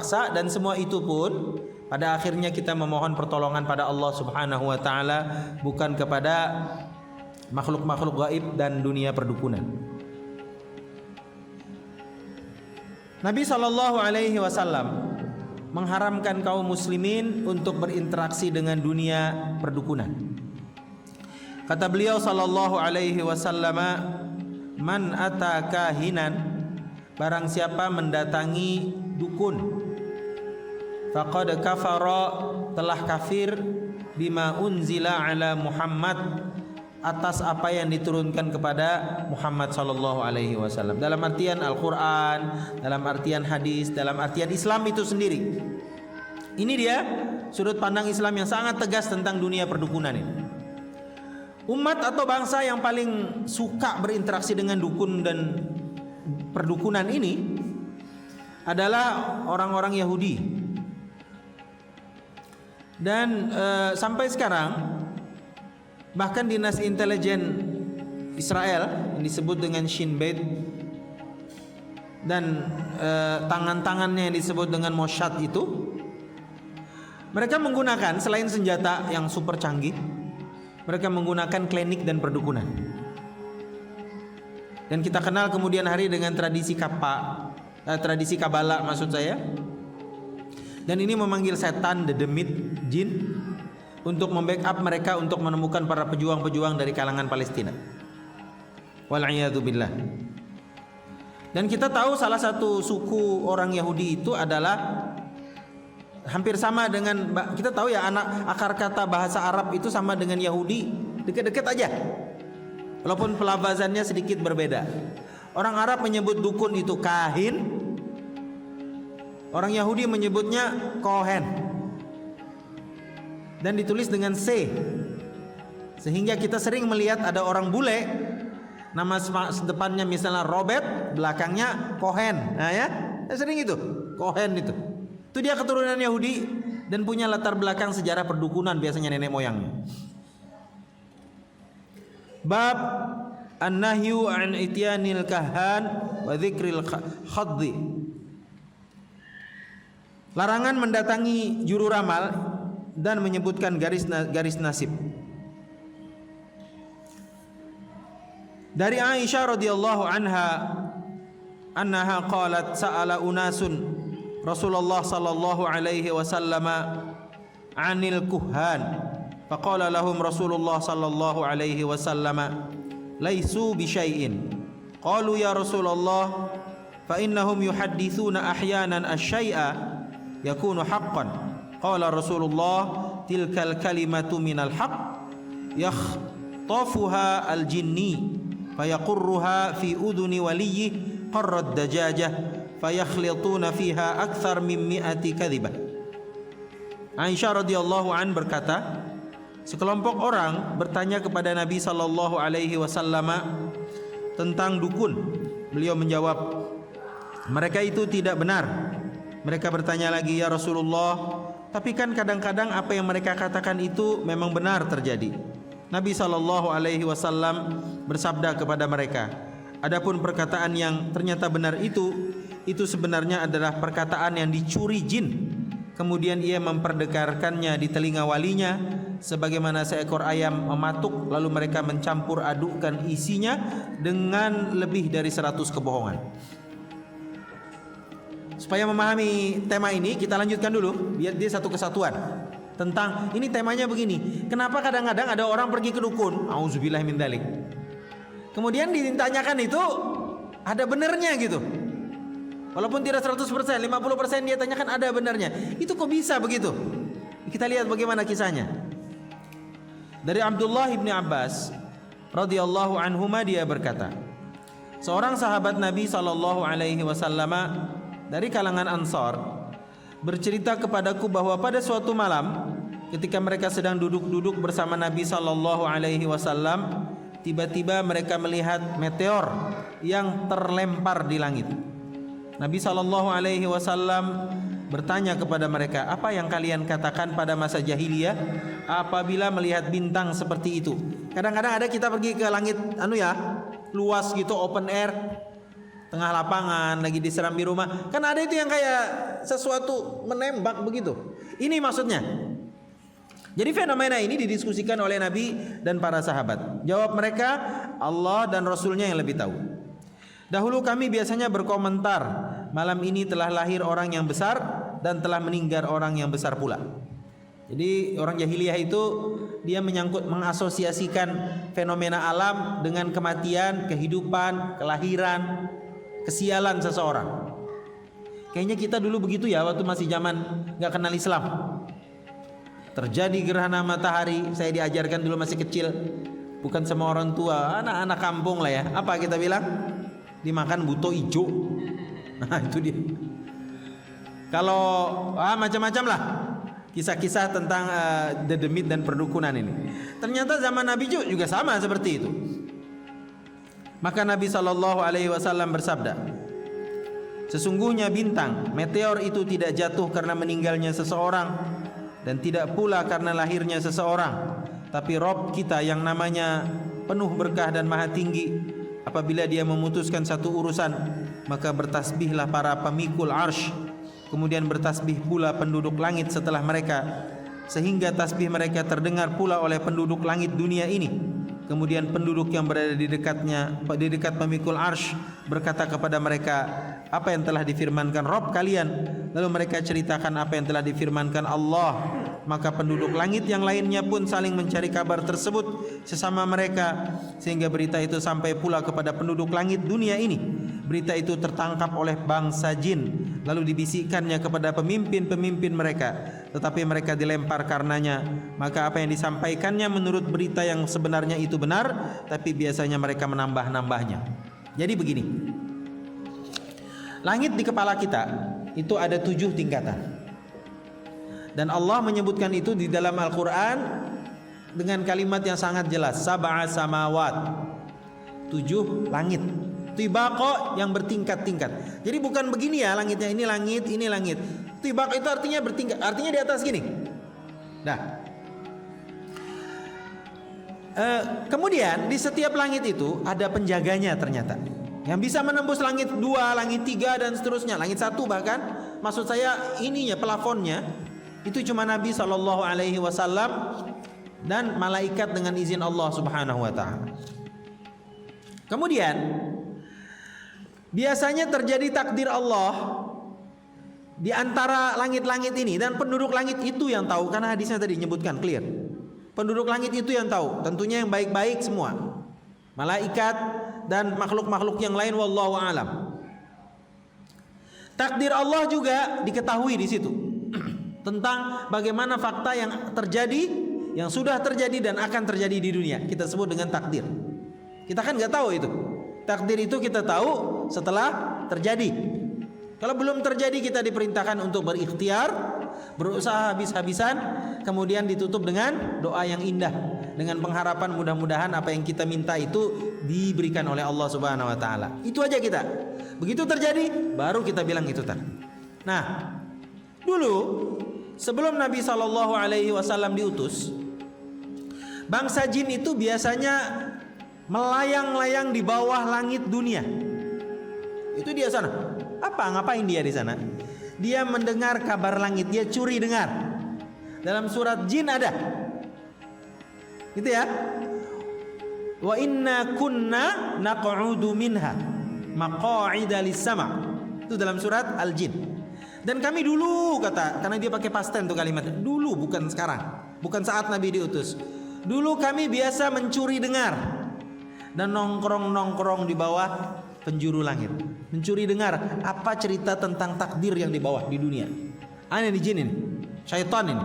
terpaksa, dan semua itu pun pada akhirnya kita memohon pertolongan pada Allah Subhanahu wa taala, bukan kepada makhluk-makhluk gaib dan dunia perdukunan. Nabi sallallahu alaihi wasallam mengharamkan kaum muslimin untuk berinteraksi dengan dunia perdukunan. Kata beliau sallallahu alaihi wasallam, man ata kahinan, barang siapa mendatangi dukun, faqad kafara, telah kafir, bima unzila ala Muhammad, atas apa yang diturunkan kepada Muhammad sallallahu alaihi wasallam. Dalam artian Al-Qur'an, dalam artian hadis, dalam artian Islam itu sendiri. Ini dia sudut pandang Islam yang sangat tegas tentang dunia perdukunan ini. Umat atau bangsa yang paling suka berinteraksi dengan dukun dan perdukunan ini adalah orang-orang Yahudi. Dan sampai sekarang bahkan dinas intelijen Israel yang disebut dengan Shin Bet dan tangan-tangannya yang disebut dengan Mossad itu, mereka menggunakan selain senjata yang super canggih, mereka menggunakan klinik dan perdukunan. Dan kita kenal kemudian hari dengan tradisi tradisi Kabbalah maksud saya. Dan ini memanggil setan, dedemit, jin untuk membackup mereka untuk menemukan para pejuang-pejuang dari kalangan Palestina. Wal'iyadzubillah. Dan kita tahu salah satu suku orang Yahudi itu adalah hampir sama dengan, kita tahu ya, akar kata bahasa Arab itu sama dengan Yahudi, dekat-dekat aja. Walaupun pelafazannya sedikit berbeda. Orang Arab menyebut dukun itu kahin, orang Yahudi menyebutnya kohen, dan ditulis dengan C. Sehingga kita sering melihat ada orang bule, nama depannya misalnya Robert, belakangnya Cohen. Nah ya, sering itu, Cohen itu. Itu dia keturunan Yahudi dan punya latar belakang sejarah perdukunan, biasanya nenek moyangnya. Bab an-nahyu an ityanil kahan wa dzikril khaddi. Larangan mendatangi juru ramal dan menyebutkan garis nasib. Dari Aisyah radhiyallahu anha qalat sa'ala unasun Rasulullah sallallahu alaihi wasallam 'anil kuhan, faqala lahum Rasulullah sallallahu alaihi wasallam laisu bi syai'in. Qalu ya Rasulullah fa innahum yuhadditsuna ahyanan asy-syai'a yakunu haqqan. Qala Rasulullah tilkal kalimatu minal haqq yakhtafuha al-jinni fayaqurruha fi uduni waliyyi qarrad dajajah fayakhlituna fiha akthar min mi'ati kadhibah. Aisyah radhiyallahu an berkata, sekelompok orang bertanya kepada Nabi sallallahu alaihi wasallam tentang dukun. Beliau menjawab, mereka itu tidak benar. Mereka bertanya lagi, ya Rasulullah, tapi kan kadang-kadang apa yang mereka katakan itu memang benar terjadi. Nabi sallallahu alaihi wasallam bersabda kepada mereka, adapun perkataan yang ternyata benar itu sebenarnya adalah perkataan yang dicuri jin, kemudian ia memperdengarkannya di telinga walinya sebagaimana seekor ayam mematuk, lalu mereka mencampur adukkan isinya dengan lebih dari 100 kebohongan. Supaya memahami tema ini, kita lanjutkan dulu biar dia satu kesatuan. Tentang ini temanya begini, kenapa kadang-kadang ada orang pergi ke dukun, auzubillahi min dzalik, kemudian ditanyakan itu ada benernya gitu. Walaupun tidak 100%, 50% dia tanyakan ada benarnya. Itu kok bisa begitu? Kita lihat bagaimana kisahnya. Dari Abdullah bin Abbas radhiyallahu anhuma, dia berkata, seorang sahabat Nabi sallallahu alaihi wasallam dari kalangan Ansar bercerita kepadaku bahwa pada suatu malam ketika mereka sedang duduk-duduk bersama Nabi sallallahu alaihi wasallam, tiba-tiba mereka melihat meteor yang terlempar di langit. Nabi sallallahu alaihi wasallam bertanya kepada mereka, apa yang kalian katakan pada masa jahiliyah apabila melihat bintang seperti itu? Kadang-kadang ada kita pergi ke langit luas gitu, open air, tengah lapangan, lagi diseram di rumah. Kan ada itu yang kayak sesuatu menembak begitu. Ini maksudnya. Jadi fenomena ini didiskusikan oleh Nabi dan para sahabat. Jawab mereka, Allah dan Rasulnya yang lebih tahu. Dahulu kami biasanya berkomentar, malam ini telah lahir orang yang besar dan telah meninggal orang yang besar pula. Jadi orang jahiliyah itu dia mengasosiasikan fenomena alam dengan kematian, kehidupan, kelahiran, kesialan seseorang. Kayaknya kita dulu begitu ya waktu masih zaman nggak kenal Islam. Terjadi gerhana matahari, saya diajarkan dulu masih kecil, bukan sama orang tua, anak-anak kampung lah ya. Apa kita bilang? Dimakan buto ijo. Nah itu dia. Kalau macam-macam lah kisah-kisah tentang dedemit dan perdukunan ini. Ternyata zaman Nabi juga sama seperti itu. Maka Nabi SAW bersabda, sesungguhnya bintang, meteor itu tidak jatuh karena meninggalnya seseorang dan tidak pula karena lahirnya seseorang, tapi Rob kita yang namanya penuh berkah dan maha tinggi, apabila dia memutuskan satu urusan, maka bertasbihlah para pemikul arsh, kemudian bertasbih pula penduduk langit setelah mereka, sehingga tasbih mereka terdengar pula oleh penduduk langit dunia ini. Kemudian penduduk yang berada di dekat pemikul arsh berkata kepada mereka, apa yang telah difirmankan Rabb kalian? Lalu mereka ceritakan apa yang telah difirmankan Allah. Maka penduduk langit yang lainnya pun saling mencari kabar tersebut sesama mereka, sehingga berita itu sampai pula kepada penduduk langit dunia ini. Berita itu tertangkap oleh bangsa jin, lalu dibisikkannya kepada pemimpin-pemimpin mereka, tetapi mereka dilempar karenanya. Maka apa yang disampaikannya menurut berita yang sebenarnya itu benar, tapi biasanya mereka menambah-nambahnya. Jadi begini, langit di kepala kita itu ada 7 tingkatan, dan Allah menyebutkan itu di dalam Al-Quran dengan kalimat yang sangat jelas, sab'a samawat, 7 langit. Tibaqo yang bertingkat-tingkat. Jadi bukan begini ya langitnya, ini langit, ini langit. Tibaq itu artinya bertingkat, artinya di atas gini. Nah, kemudian di setiap langit itu ada penjaganya ternyata, yang bisa menembus langit 2, langit 3 dan seterusnya, langit 1 bahkan. Maksud saya ininya, plafonnya itu cuma Nabi SAW dan malaikat dengan izin Allah Subhanahu wa taala. Kemudian biasanya terjadi takdir Allah di antara langit-langit ini, dan penduduk langit itu yang tahu, karena hadisnya tadi menyebutkan clear. Penduduk langit itu yang tahu, tentunya yang baik-baik semua, malaikat dan makhluk-makhluk yang lain, wallahu alam. Takdir Allah juga diketahui di situ tentang bagaimana fakta yang terjadi, yang sudah terjadi dan akan terjadi di dunia. Kita sebut dengan takdir. Kita kan nggak tahu itu. Takdir itu kita tahu setelah terjadi. Kalau belum terjadi, kita diperintahkan untuk berikhtiar, berusaha habis-habisan, kemudian ditutup dengan doa yang indah, dengan pengharapan mudah-mudahan apa yang kita minta itu diberikan oleh Allah Subhanahu wa taala. Itu aja kita. Begitu terjadi, baru kita bilang itu tadi. Nah, dulu sebelum Nabi SAW diutus, bangsa jin itu biasanya melayang-layang di bawah langit dunia. Itu dia sana. Apa? Ngapain dia di sana? Dia mendengar kabar langit, dia curi dengar. Dalam surat jin ada. Gitu ya. Wa inna kunna naq'udu minha maq'ida lis-sama'. Itu dalam surat Al-Jin. Dan kami dulu, kata, karena dia pakai past tense tuh kalimatnya. Dulu, bukan sekarang. Bukan saat Nabi diutus. Dulu kami biasa mencuri dengar dan nongkrong-nongkrong di bawah penjuru langit, mencuri dengar apa cerita tentang takdir yang di bawah di dunia. Ini jin ini, syaitan ini.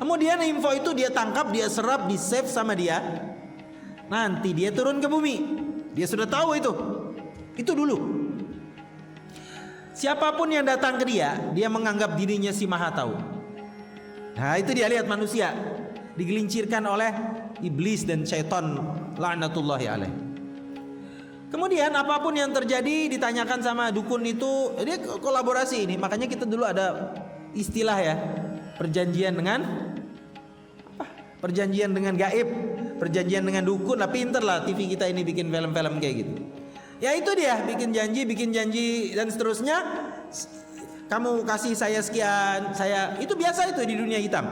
Kemudian info itu dia tangkap, dia serap, di save sama dia. Nanti dia turun ke bumi. Dia sudah tahu itu. Itu dulu. Siapapun yang datang ke dia, dia menganggap dirinya si maha tahu. Nah itu dia, lihat manusia digelincirkan oleh iblis dan syaitan laknatullahi alaih. Kemudian apapun yang terjadi ditanyakan sama dukun itu, dia kolaborasi ini. Makanya kita dulu ada istilah ya, perjanjian dengan apa? Perjanjian dengan gaib, perjanjian dengan dukun. Nah pinter lah TV kita ini bikin film-film kayak gitu. Ya itu dia, bikin janji dan seterusnya. Kamu kasih saya sekian, saya itu biasa itu di dunia hitam.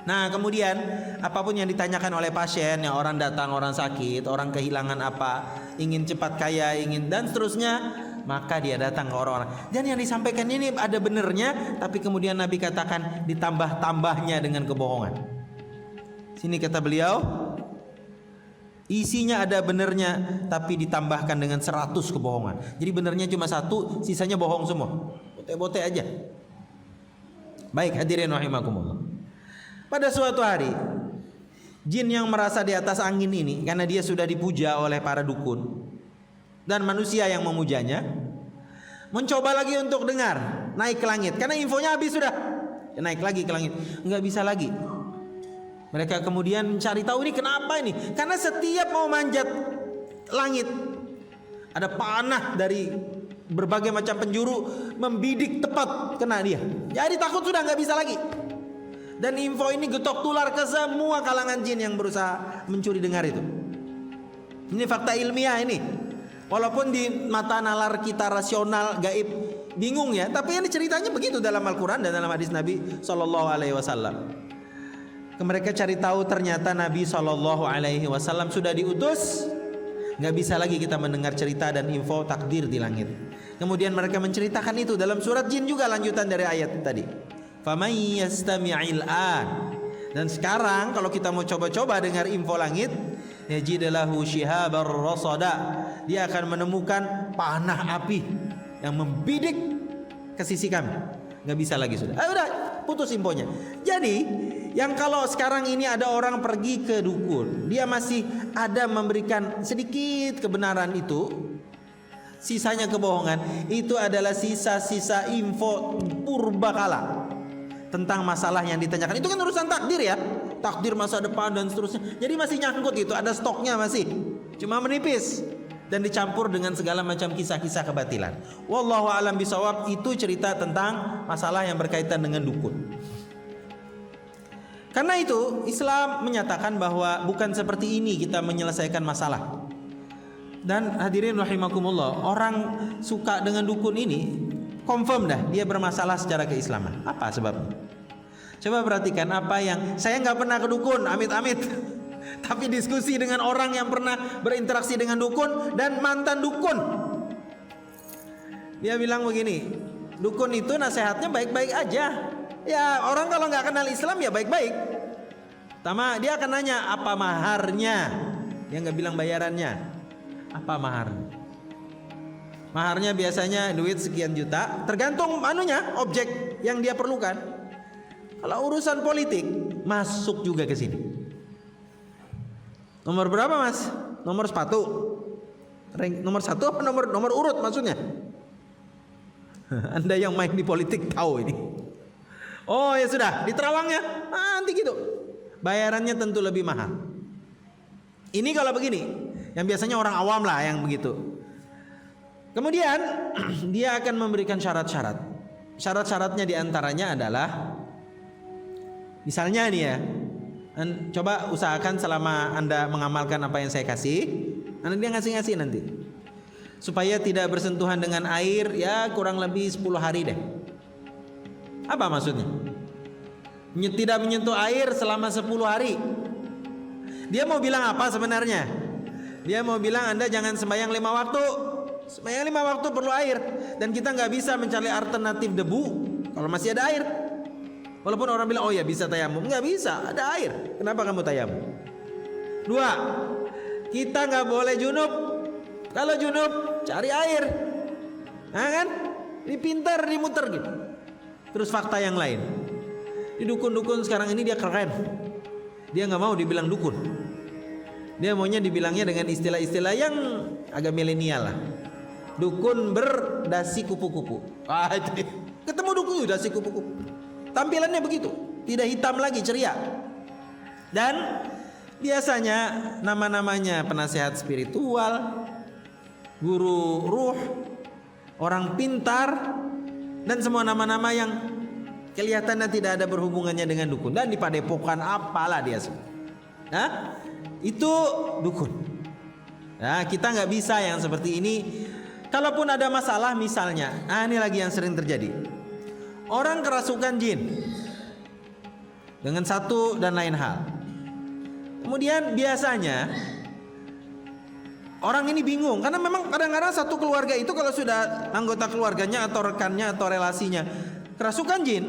Nah kemudian apapun yang ditanyakan oleh pasien, yang orang datang, orang sakit, orang kehilangan apa, ingin cepat kaya, ingin dan seterusnya, maka dia datang ke orang-orang. Dan yang disampaikan ini ada benernya, tapi kemudian Nabi katakan ditambah-tambahnya dengan kebohongan. Sini kata beliau, isinya ada benernya, tapi ditambahkan dengan 100 kebohongan. Jadi benernya cuma 1, sisanya bohong semua. Bote-bote aja. Baik hadirin rahimakumullah. Pada suatu hari, jin yang merasa di atas angin ini, karena dia sudah dipuja oleh para dukun dan manusia yang memujanya, mencoba lagi untuk dengar, naik ke langit. Karena infonya habis sudah, naik lagi ke langit, nggak bisa lagi. Mereka kemudian mencari tahu ini kenapa ini. Karena setiap mau manjat langit, ada panah dari berbagai macam penjuru membidik tepat kena dia. Jadi takut sudah nggak bisa lagi. Dan info ini getok tular ke semua kalangan jin yang berusaha mencuri dengar itu. Ini fakta ilmiah ini. Walaupun di mata nalar kita rasional gaib bingung ya, tapi ini ceritanya begitu dalam Al-Quran dan dalam hadis Nabi SAW. Mereka cari tahu ternyata Nabi SAW sudah diutus. Gak bisa lagi kita mendengar cerita dan info takdir di langit. Kemudian mereka menceritakan itu dalam surat jin juga, lanjutan dari ayat tadi. Faman yastami'il an. Dan sekarang kalau kita mau coba-coba dengar info langit, yajid lahu shihabar rasada. Dia akan menemukan panah api yang membidik ke sisi kami. Gak bisa lagi sudah. Udah putus infonya. Jadi yang kalau sekarang ini ada orang pergi ke dukun, dia masih ada memberikan sedikit kebenaran itu, sisanya kebohongan. Itu adalah sisa-sisa info purbakala tentang masalah yang ditanyakan. Itu kan urusan takdir ya, takdir masa depan dan seterusnya. Jadi masih nyangkut itu, ada stoknya masih, cuma menipis dan dicampur dengan segala macam kisah-kisah kebatilan. Wallahu a'lam bishawab. Itu cerita tentang masalah yang berkaitan dengan dukun. Karena itu Islam menyatakan bahwa bukan seperti ini kita menyelesaikan masalah. Dan hadirin rahimakumullah, orang suka dengan dukun ini confirm dah dia bermasalah secara keislaman. Apa sebabnya? Coba perhatikan apa yang saya nggak pernah ke dukun, amit-amit. Tapi diskusi dengan orang yang pernah berinteraksi dengan dukun dan mantan dukun. Dia bilang begini, dukun itu nasihatnya baik-baik aja. Ya orang kalau nggak kenal Islam ya baik-baik. Pertama dia akan nanya apa maharnya. Dia nggak bilang bayarannya. Apa maharnya? Maharnya biasanya duit sekian juta, tergantung anunya, objek yang dia perlukan. Kalau urusan politik masuk juga ke sini. Nomor berapa mas? Nomor sepatu? Nomor 1 apa nomor urut maksudnya? Anda yang main di politik tahu ini. Oh ya sudah, di terawangnya nanti gitu. Bayarannya tentu lebih mahal. Ini kalau begini, yang biasanya orang awam lah yang begitu. Kemudian dia akan memberikan syarat-syarat. Syarat-syaratnya diantaranya adalah, misalnya nih ya, coba usahakan selama Anda mengamalkan apa yang saya kasih, nanti dia ngasih-ngasih nanti, supaya tidak bersentuhan dengan air ya kurang lebih 10 hari deh. Apa maksudnya? Tidak menyentuh air selama 10 hari. Dia mau bilang apa sebenarnya? Dia mau bilang Anda jangan sembahyang 5 waktu. Sembahyang 5 waktu perlu air. Dan kita nggak bisa mencari alternatif debu kalau masih ada air. Walaupun orang bilang oh ya bisa tayamum, nggak bisa, ada air. Kenapa kamu tayamum? 2, kita nggak boleh junub. Kalau junub cari air. Nah kan? Ini pintar dimuter gitu. Terus fakta yang lain, di dukun-dukun sekarang ini dia keren. Dia nggak mau dibilang dukun. Dia maunya dibilangnya dengan istilah-istilah yang agak milenial lah. Dukun berdasi kupu-kupu. Ketemu dukun dasi kupu-kupu. Tampilannya begitu, tidak hitam lagi, ceria. Dan biasanya nama-namanya penasehat spiritual, guru ruh, orang pintar, dan semua nama-nama yang kelihatannya tidak ada berhubungannya dengan dukun. Dan di padepokan apalah dia semua. Nah, itu dukun. Nah, kita nggak bisa yang seperti ini. Kalaupun ada masalah misalnya, ini lagi yang sering terjadi. Orang kerasukan jin dengan satu dan lain hal. Kemudian biasanya orang ini bingung karena memang kadang-kadang satu keluarga itu kalau sudah anggota keluarganya atau rekannya atau relasinya kerasukan jin,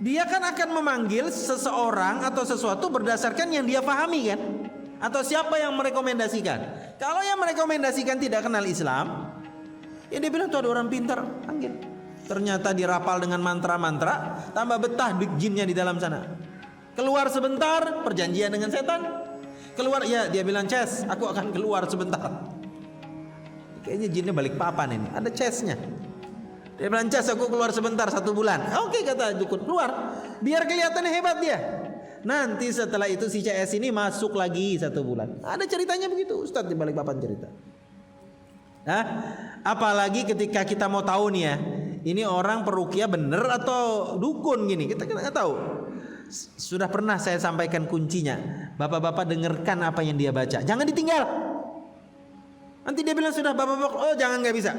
dia kan akan memanggil seseorang atau sesuatu berdasarkan yang dia pahami kan, atau siapa yang merekomendasikan. Kalau yang merekomendasikan tidak kenal Islam, ya dia bilang tuh ada orang pintar, panggil. Ternyata dirapal dengan mantra-mantra, tambah betah jinnya di dalam sana. Keluar sebentar, perjanjian dengan setan. Keluar, ya dia bilang Ces, aku akan keluar sebentar. Kayaknya jinnya balik papan ini, ada Cesnya. Dia bilang Ces, aku keluar sebentar 1 bulan. Oke, kata dukun, keluar. Biar kelihatan hebat dia. Nanti setelah itu si CS ini masuk lagi 1 bulan. Ada ceritanya begitu, Ustadz di balik papan cerita. Nah, apalagi ketika kita mau tahu nih ya, ini orang peruqyah bener atau dukun gini, kita nggak tahu. Sudah pernah saya sampaikan kuncinya. Bapak-bapak dengarkan apa yang dia baca, jangan ditinggal. Nanti dia bilang sudah bapak-bapak, oh jangan, nggak bisa.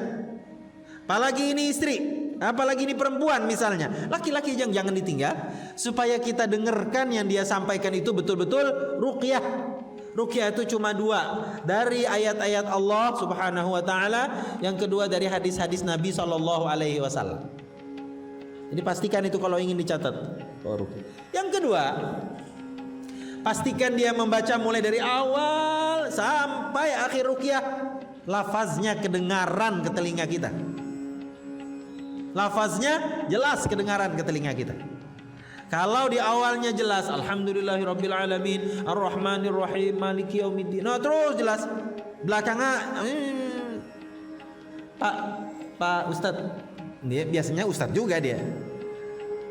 Apalagi ini istri, apalagi ini perempuan misalnya, laki-laki jangan ditinggal, supaya kita dengarkan yang dia sampaikan itu betul-betul ruqyah. Ruqyah itu cuma 2, dari ayat-ayat Allah Subhanahu wa taala, yang kedua dari hadis-hadis Nabi sallallahu alaihi wasallam. Jadi pastikan itu kalau ingin dicatat. Yang kedua, pastikan dia membaca mulai dari awal sampai akhir ruqyah, lafaznya kedengaran ke telinga kita. Lafaznya jelas kedengaran ke telinga kita. Kalau di awalnya jelas Alhamdulillahirabbil alamin Ar-Rahmanir Rahim Maliki Yaumiddin, nah terus jelas, belakangnya Pak Ustadz, dia biasanya Ustadz juga, dia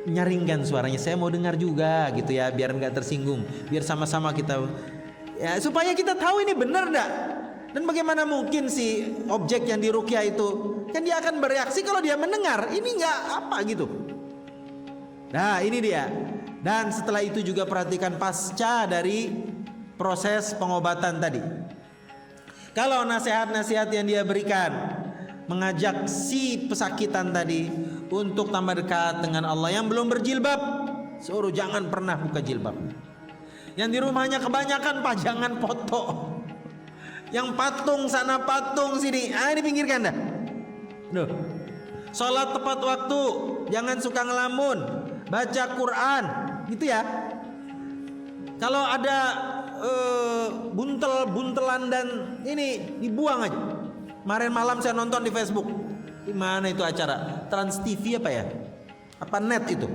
nyaringkan suaranya, saya mau dengar juga gitu ya, biar nggak tersinggung, biar sama-sama kita ya, supaya kita tahu ini benar enggak. Dan bagaimana mungkin si objek yang diruqyah itu kan dia akan bereaksi kalau dia mendengar ini nggak apa gitu. Nah ini dia. Dan setelah itu juga perhatikan pasca dari proses pengobatan tadi. Kalau nasihat-nasihat yang dia berikan mengajak si pesakitan tadi untuk tambah dekat dengan Allah, yang belum berjilbab suruh jangan pernah buka jilbab. Yang di rumahnya kebanyakan pajangan foto, yang patung sana patung sini, ini pinggirkan dah. Duh. Sholat tepat waktu, jangan suka ngelamun, baca Quran, gitu ya. Kalau ada buntelan dan ini dibuang aja. Kemarin malam saya nonton di Facebook. Di mana itu acara? Trans TV apa ya? Apa net itu?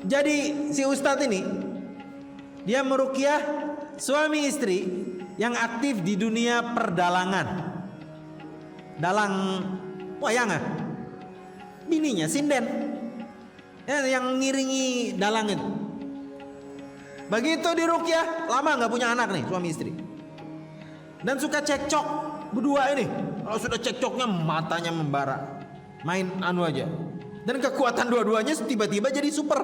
Jadi si ustadz ini dia meruqyah suami istri yang aktif di dunia perdalangan. Dalang wayangan. Bininya sinden. Yang ngiringi dalang itu. Begitu diruqyah, lama nggak punya anak nih suami istri. Dan suka cekcok berdua ini. Kalau sudah cekcoknya matanya membara. Main anu aja. Dan kekuatan dua-duanya tiba-tiba jadi super.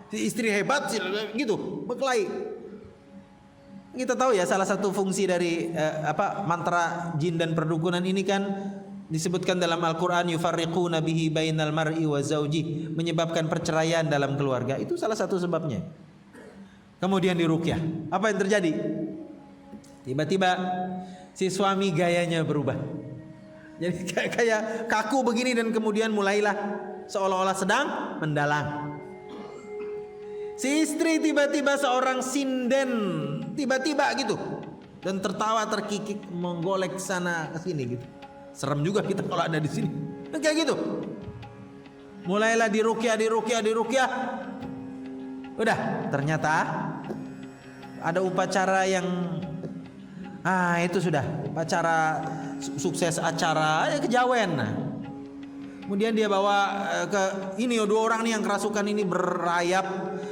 Si istri hebat gitu, berkelahi. Kita tahu ya salah satu fungsi dari mantra jin dan perdukunan ini kan disebutkan dalam Al-Quran, yufarriquna bihi bainal mar'i wa zawji, menyebabkan perceraian dalam keluarga. Itu salah satu sebabnya. Kemudian diruqyah, apa yang terjadi? Tiba-tiba si suami gayanya berubah. Jadi kayak kaku begini, dan kemudian mulailah seolah-olah sedang mendalang. Si istri tiba-tiba seorang sinden, tiba-tiba gitu, dan tertawa terkikik menggolek sana ke sini gitu. Serem juga kita kalau ada di sini. Kayak gitu. Mulailah diruqyah. Udah, ternyata ada upacara yang itu sudah upacara sukses acara kejawen. Nah, kemudian dia bawa ke ini 2 orang nih yang kerasukan ini berayap,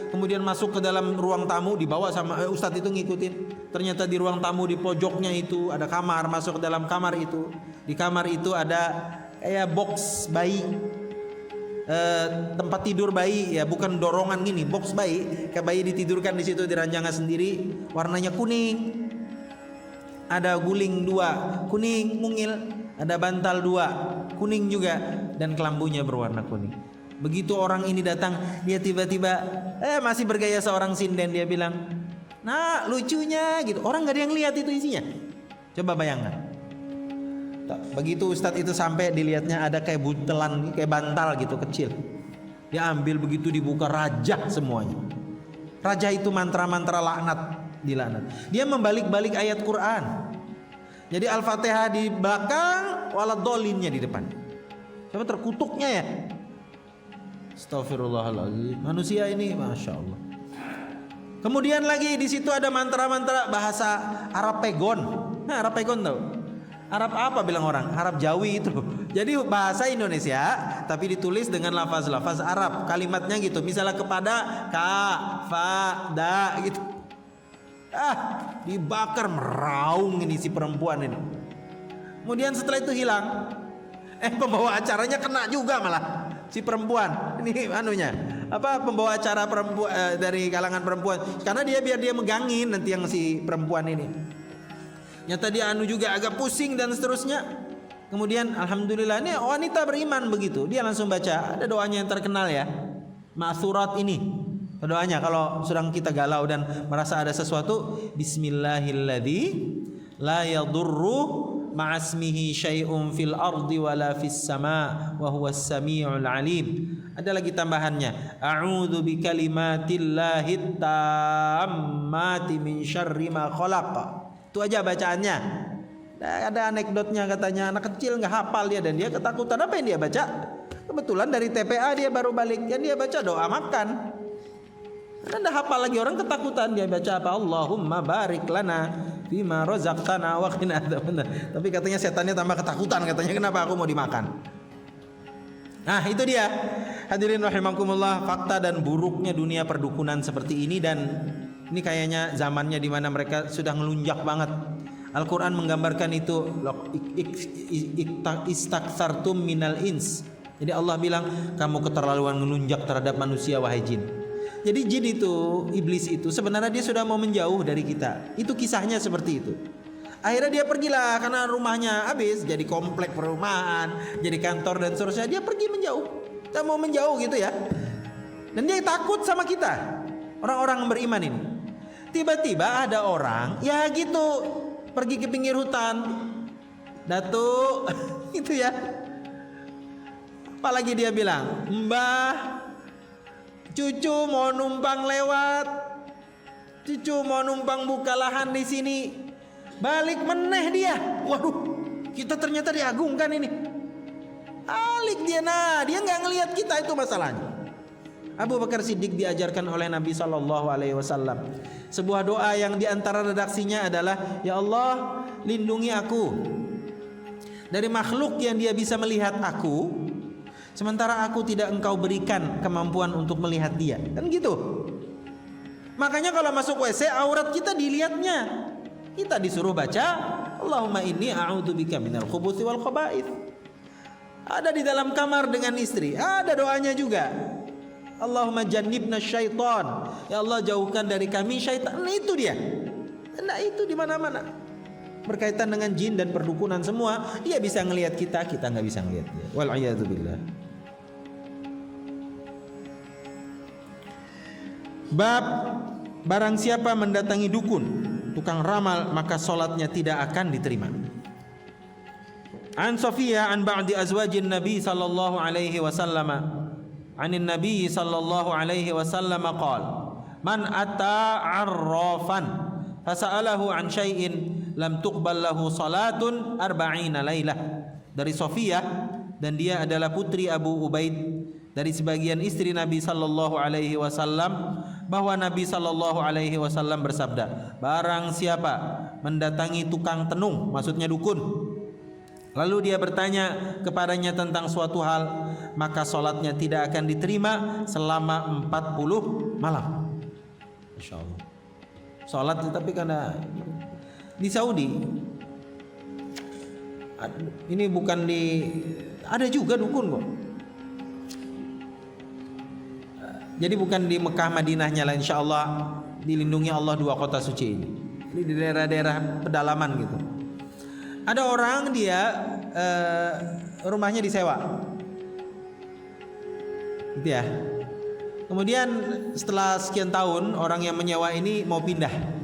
kemudian masuk ke dalam ruang tamu, dibawa sama ustadz itu ngikutin. Ternyata di ruang tamu di pojoknya itu ada kamar, masuk ke dalam kamar itu. Di kamar itu ada kayak box bayi, tempat tidur bayi ya, bukan dorongan gini, box bayi, kayak bayi ditidurkan di situ di ranjangnya sendiri, warnanya kuning. ada guling 2 kuning mungil, ada bantal 2 kuning juga, dan kelambunya berwarna kuning. Begitu orang ini datang, dia tiba-tiba masih bergaya seorang sinden, dia bilang, nah lucunya gitu. Orang gak ada yang lihat itu isinya. Coba bayangkan. Begitu ustadz itu sampai, dilihatnya ada kayak buntelan, kayak bantal gitu kecil. Dia ambil, begitu dibuka, rajah semuanya. Raja itu mantra-mantra laknat, dilaknat. Dia membalik-balik ayat Quran. Jadi Al-Fatihah di belakang, waladdolinnya di depan. Coba terkutuknya ya. Astagfirullahaladzim. Manusia ini, masya Allah. Kemudian lagi di situ ada mantra-mantra bahasa Arab Pegon. Nah, Arab Pegon tahu? Arab apa bilang orang? Arab Jawi itu. Jadi bahasa Indonesia tapi ditulis dengan lafaz-lafaz Arab. Kalimatnya gitu. Misalnya kepada, ka, fa, da gitu. Dibakar, meraung ini si perempuan ini. Kemudian setelah itu hilang. Pembawa acaranya kena juga malah si perempuan. Ini anunya, pembawa acara perempuan dari kalangan perempuan. Karena biar dia megangin nanti yang si perempuan ini. Nyata dia juga agak pusing dan seterusnya. Kemudian alhamdulillah, ini wanita beriman begitu. Dia langsung baca, ada doanya yang terkenal ya, ma'thurat ini. Doanya kalau sedang kita galau dan merasa ada sesuatu, Bismillahilladzi la yadurru ma'asmihi syai'un fil ardi wala fis sama wa huwas samiul alim. Ada lagi tambahannya, a'udzu bikalimatillahi tammati min syarri ma khalaq. Itu aja bacaannya. Ada anekdotnya, katanya anak kecil nggak hafal dia, dan dia ketakutan. Apa yang dia baca? Kebetulan dari TPA dia baru balik, yang dia baca doa makan. Karena nggak hafal lagi, orang ketakutan. Dia baca apa? Allahumma barik lana bima razaqtana wa qina adzabannar. Tapi katanya setannya tambah ketakutan, katanya kenapa aku mau dimakan. Nah itu dia, hadirin rahimakumullah, fakta dan buruknya dunia perdukunan seperti ini. Dan ini kayaknya zamannya di mana mereka sudah ngelunjak banget. Al-Quran menggambarkan itu, istaktsartum minal ins. Jadi Allah bilang, kamu keterlaluan ngelunjak terhadap manusia wahai jin. Jadi jin itu, iblis itu sebenarnya dia sudah mau menjauh dari kita. Itu kisahnya seperti itu. Akhirnya dia pergilah karena rumahnya habis, jadi komplek perumahan, jadi kantor dan seterusnya. Dia pergi menjauh. Kita mau menjauh gitu ya. Dan dia takut sama kita, orang-orang beriman ini. Tiba-tiba ada orang ya gitu, pergi ke pinggir hutan, Datuk itu ya. Apalagi dia bilang, Mbah, cucu mau numpang lewat, cucu mau numpang buka lahan di sini. Balik meneh dia. Waduh, kita ternyata diagungkan ini. Balik dia, nah dia nggak ngelihat kita, itu masalahnya. Abu Bakar Siddiq diajarkan oleh Nabi SAW sebuah doa yang diantara redaksinya adalah, ya Allah, lindungi aku dari makhluk yang dia bisa melihat aku, sementara aku tidak engkau berikan kemampuan untuk melihat dia. Kan gitu. Makanya kalau masuk WC aurat kita dilihatnya. Kita disuruh baca, Allahumma inni a'udzubika minal khubuthi wal khaba'ith. Ada di dalam kamar dengan istri, ada doanya juga. Allahumma jannibna syaitan. Ya Allah, jauhkan dari kami syaitan. Nah, itu dia. Nah, itu di mana-mana. Berkaitan dengan jin dan perdukunan semua, dia bisa ngelihat kita, kita nggak bisa ngelihat dia. Wal a'yadzu billah. Bab barang siapa mendatangi dukun, tukang ramal, maka salatnya tidak akan diterima. An Safiyah an ba'di azwajin Nabi sallallahu alaihi wasallam anin Nabi sallallahu alaihi wasallam qala man ata 'arrafan fasa'alahu an syai'in lam tuqbal lahu salatun 40 lailah. Dari Safiyah, dan dia adalah putri Abu Ubaid, dari sebagian istri Nabi sallallahu alaihi wasallam, bahwa Nabi sallallahu alaihi wasallam bersabda, barang siapa mendatangi tukang tenung, maksudnya dukun, lalu dia bertanya kepadanya tentang suatu hal, maka sholatnya tidak akan diterima selama 40 malam. Masya Allah. Sholat, tapi karena di Saudi ini bukan di, ada juga dukun kok. Jadi bukan di Mekah Madinahnya lah, insya Allah dilindungi Allah dua kota suci ini. di daerah-daerah pedalaman gitu. Ada orang dia rumahnya disewa, gitu ya. Kemudian setelah sekian tahun orang yang menyewa ini mau pindah.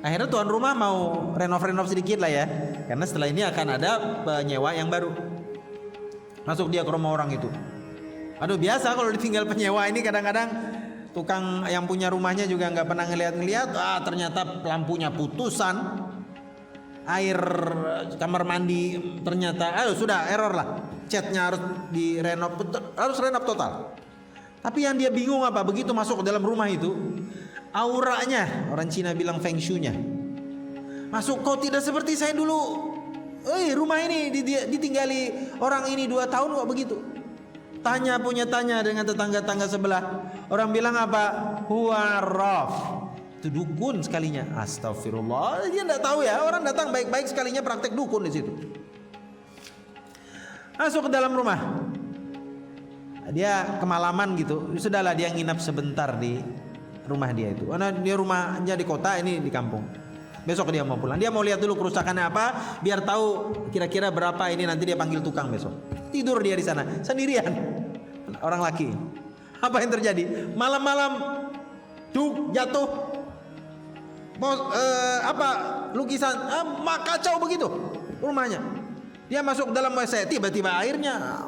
Akhirnya tuan rumah mau renov sedikit lah ya, karena setelah ini akan ada penyewa yang baru. Masuk dia ke rumah orang itu. Aduh, biasa kalau ditinggal penyewa ini kadang-kadang tukang yang punya rumahnya juga nggak pernah ngeliat-ngeliat. Ternyata lampunya putusan, air kamar mandi ternyata sudah error lah, catnya harus harus renov total. Tapi yang dia bingung apa, begitu masuk ke dalam rumah itu, auranya, orang Cina bilang feng shui-nya masuk, kok tidak seperti saya dulu. Rumah ini ditinggali orang ini 2 tahun kok begitu. Tanya dengan tetangga-tangga sebelah, orang bilang apa? Huaraf, itu dukun sekalinya. Astagfirullah, dia tidak tahu ya, orang datang baik-baik sekalinya praktek dukun di situ. Masuk ke dalam rumah, dia kemalaman gitu, sudahlah dia nginap sebentar di rumah dia itu, karena dia rumahnya di kota, ini di kampung. Besok dia mau pulang, dia mau lihat dulu kerusakannya apa, biar tahu kira-kira berapa ini, nanti dia panggil tukang besok. Tidur dia di sana sendirian, orang laki. Apa yang terjadi? Malam-malam jatuh lukisan, kacau begitu rumahnya. Dia masuk dalam WC, tiba-tiba airnya.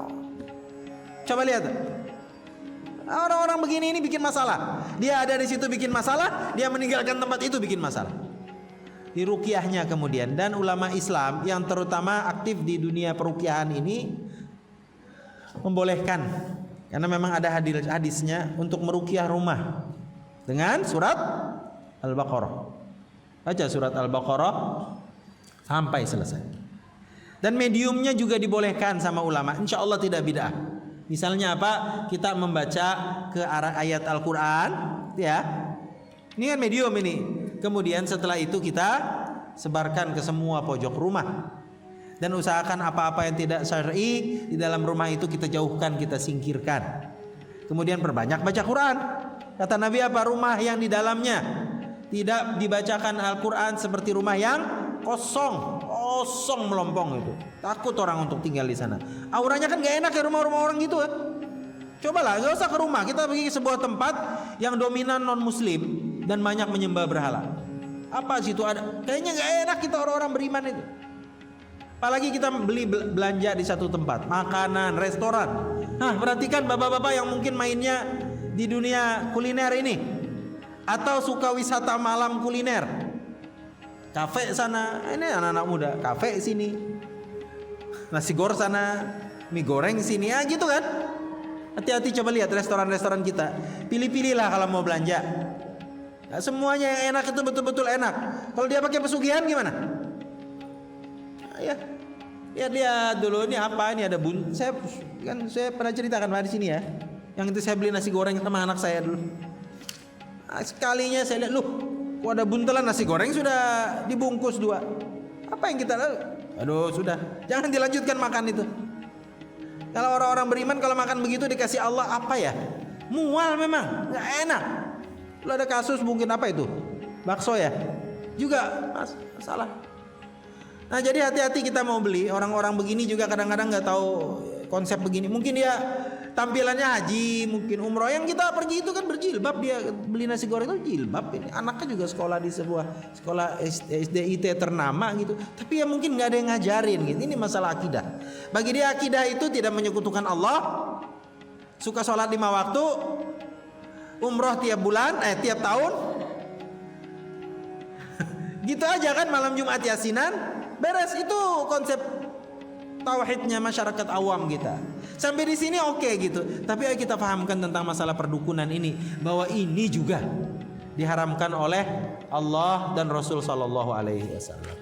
Coba lihat, orang-orang begini ini bikin masalah. Dia ada di situ bikin masalah, dia meninggalkan tempat itu bikin masalah. Di ruqyahnya kemudian, dan ulama Islam yang terutama aktif di dunia peruqyahan ini membolehkan, karena memang ada hadisnya untuk meruqyah rumah dengan surat Al-Baqarah. Baca surat Al-Baqarah sampai selesai. Dan mediumnya juga dibolehkan sama ulama, insya Allah tidak bid'ah. Misalnya apa? Kita membaca ke arah ayat Al-Quran, ya. Ini kan medium ini. Kemudian setelah itu kita sebarkan ke semua pojok rumah. Dan usahakan apa-apa yang tidak syar'i di dalam rumah itu kita jauhkan, kita singkirkan. Kemudian perbanyak baca Quran. Kata Nabi apa? Rumah yang di dalamnya tidak dibacakan Al-Quran seperti rumah yang kosong melompong itu. Takut orang untuk tinggal di sana. Auranya kan gak enak ya rumah-rumah orang gitu ya. Cobalah, gak usah ke rumah, kita pergi ke sebuah tempat yang dominan non muslim dan banyak menyembah berhala. Apa situ ada? Kayaknya gak enak kita orang-orang beriman itu. Apalagi kita beli belanja di satu tempat, makanan, restoran. Nah, perhatikan bapak-bapak yang mungkin mainnya di dunia kuliner ini, atau suka wisata malam kuliner. Kafe sana, ini anak-anak muda, kafe sini, nasi goreng sana, mie goreng sini, ya gitu kan. Hati-hati, coba lihat restoran-restoran kita. Pilih-pilihlah kalau mau belanja. Nah, semuanya yang enak itu betul-betul enak. Kalau dia pakai pesugihan gimana? Ya, lihat dulu ini apa, ini ada saya pernah ceritakan di sini ya. Yang itu saya beli nasi goreng sama anak saya dulu. Nah, sekalinya saya lihat, loh, kok ada buntelan nasi goreng sudah dibungkus 2. Apa yang kita lalu? Aduh, sudah, jangan dilanjutkan makan itu. Kalau orang-orang beriman kalau makan begitu dikasih Allah apa ya? Mual memang, nggak enak. Kalau ada kasus mungkin apa itu? Bakso ya? Juga masalah. Nah, jadi hati-hati kita mau beli. Orang-orang begini juga kadang-kadang nggak tahu konsep begini. Mungkin dia tampilannya haji, mungkin umroh. Yang kita pergi itu kan berjilbab, dia beli nasi goreng itu jilbab. Ini anaknya juga sekolah di sebuah sekolah SDIT ternama gitu. Tapi ya mungkin nggak ada yang ngajarin gitu. Ini masalah akidah. Bagi dia akidah itu tidak menyekutukan Allah, suka sholat 5 waktu, umroh tiap bulan, tiap tahun. Gitu aja kan, malam Jumat Yasinan, beres. Itu konsep tauhidnya masyarakat awam kita. Sampai di sini oke gitu. Tapi ayo kita pahamkan tentang masalah perdukunan ini, bahwa ini juga diharamkan oleh Allah dan Rasul sallallahu alaihi wasallam.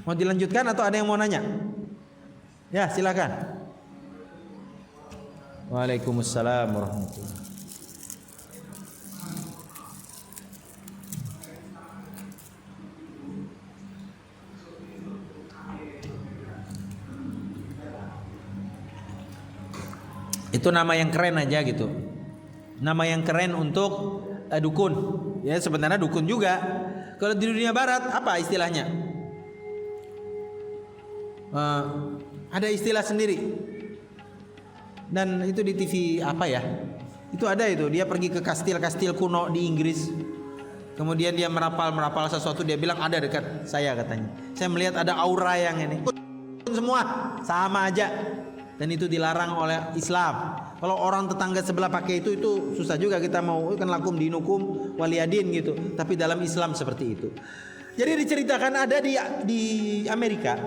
Mau dilanjutkan atau ada yang mau nanya? Ya, silakan. Waalaikumsalam warahmatullahi. Itu nama yang keren aja gitu. Nama yang keren untuk dukun. Ya sebenarnya dukun juga. Kalau di dunia barat apa istilahnya? Ada istilah sendiri. Dan itu di TV apa ya? Itu ada itu. Dia pergi ke kastil-kastil kuno di Inggris. Kemudian dia merapal sesuatu. Dia bilang ada dekat saya katanya. Saya melihat ada aura yang ini. Semua sama aja. Dan itu dilarang oleh Islam. Kalau orang tetangga sebelah pakai itu susah juga kita mau kan lakum dinukum waliyadin gitu. Tapi dalam Islam seperti itu. Jadi diceritakan ada di Amerika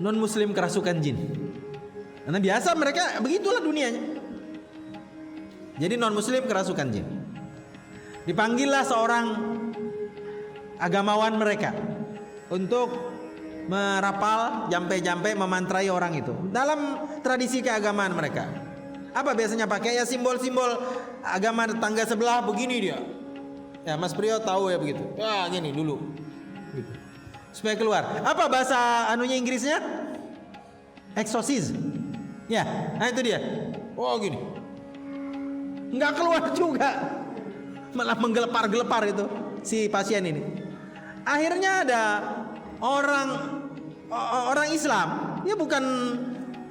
non muslim kerasukan jin. Karena biasa mereka begitulah dunianya. Jadi non muslim kerasukan jin. Dipanggillah seorang agamawan mereka untuk merapal, jampe-jampe, memantrai orang itu. Dalam tradisi keagamaan mereka. Apa biasanya pakai? Ya simbol-simbol agama tetangga sebelah begini dia. Ya Mas Priyo tahu ya begitu. Ya gini dulu. Gitu. Supaya keluar. Apa bahasa anunya Inggrisnya? Exorcism. Ya, nah itu dia. Oh gini. Nggak keluar juga. Malah menggelepar-gelepar itu si pasien ini. Akhirnya ada orang Islam, ya bukan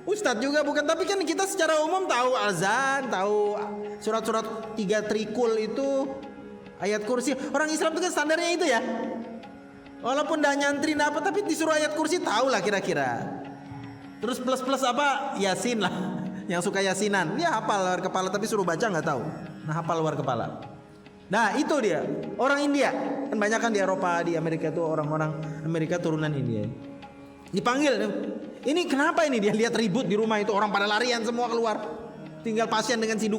ustadz juga bukan, tapi kan kita secara umum tahu azan, tahu surat-surat 3 trikul itu, ayat kursi. Orang Islam itu kan standarnya itu ya. Walaupun dah nyantri apa, tapi disuruh ayat kursi tahu lah kira-kira. Terus plus apa? Yasin lah. Yang suka yasinan, dia hafal luar kepala tapi suruh baca nggak tahu. Nah hafal luar kepala. Nah itu dia orang India kan banyak kan di Eropa, di Amerika itu orang-orang Amerika turunan India. Dipanggil, ini kenapa ini dia lihat ribut di rumah itu orang pada larian semua keluar, tinggal pasien dengan si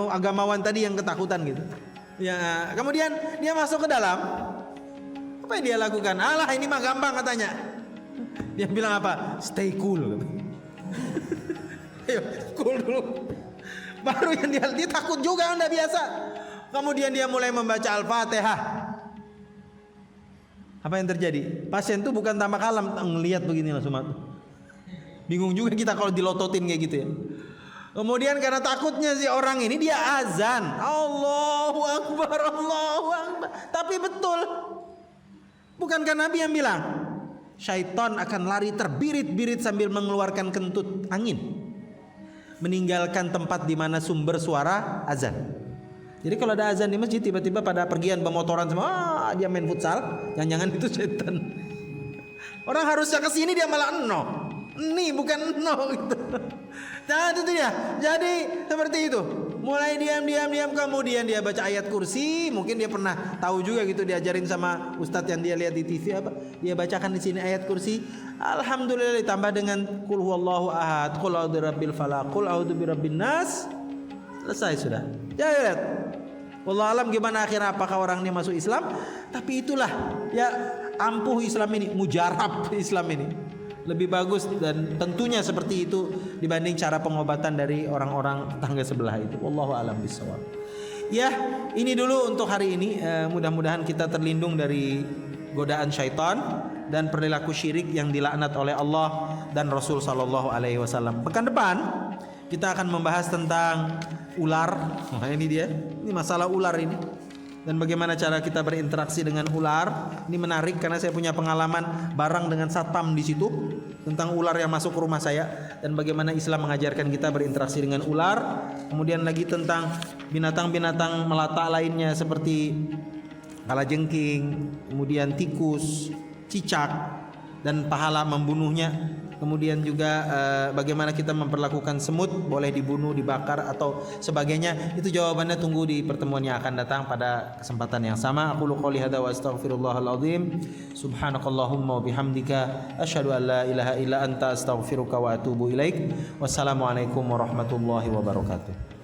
agamawan tadi yang ketakutan gitu. Ya kemudian dia masuk ke dalam, apa yang dia lakukan? Alah ini mah gampang katanya. Dia bilang apa? Stay cool. Ayo cool dulu. Baru yang dia takut juga anda biasa. Kemudian dia mulai membaca Al-Fatihah. Apa yang terjadi? Pasien tuh bukan tambah kalem, ngelihat begini langsung mati. Bingung juga kita kalau dilototin kayak gitu ya. Kemudian karena takutnya si orang ini dia azan, Allahu Akbar, Allahu Akbar. Tapi betul, bukankah Nabi yang bilang, syaitan akan lari terbirit-birit sambil mengeluarkan kentut angin, meninggalkan tempat di mana sumber suara azan. Jadi kalau ada azan di masjid tiba-tiba pada pergian bermotoran semua, dia main futsal, jangan-jangan itu setan. Orang harusnya ke sini dia malah no. Ini bukan no gitu. Nah itu dia. Jadi seperti itu. Mulai diam kemudian dia baca ayat kursi, mungkin dia pernah tahu juga gitu diajarin sama ustadz yang dia lihat di TV apa. Dia bacakan di sini ayat kursi. Alhamdulillah ditambah dengan qul huwallahu ahad, qul a'udzu birabbil falaq, qul a'udzu birabbin nas. Selesai sudah. Ya lihat. Wallahu alam gimana akhirnya apakah orang ini masuk Islam? Tapi itulah ya ampuh Islam ini, mujarab Islam ini. Lebih bagus dan tentunya seperti itu dibanding cara pengobatan dari orang-orang tetangga sebelah itu. Wallahu alam bishawab. Ya, ini dulu untuk hari ini. Mudah-mudahan kita terlindung dari godaan syaitan dan perilaku syirik yang dilaknat oleh Allah dan Rasul sallallahu alaihi wasallam. Pekan depan kita akan membahas tentang ular. Nah, ini dia. Ini masalah ular ini. Dan bagaimana cara kita berinteraksi dengan ular. Ini menarik karena saya punya pengalaman bareng dengan satpam di situ tentang ular yang masuk ke rumah saya dan bagaimana Islam mengajarkan kita berinteraksi dengan ular. Kemudian lagi tentang binatang-binatang melata lainnya seperti kalajengking, kemudian tikus, cicak dan pahala membunuhnya. Kemudian juga bagaimana kita memperlakukan semut, boleh dibunuh, dibakar atau sebagainya. Itu jawabannya tunggu di pertemuan yang akan datang pada kesempatan yang sama. Aqulu qouli hadza wa astaghfirullahal azim. Subhanakallahumma wa bihamdika asyhadu an la ilaha illa anta astaghfiruka wa atubu ilaik. Wassalamualaikum warahmatullahi wabarakatuh.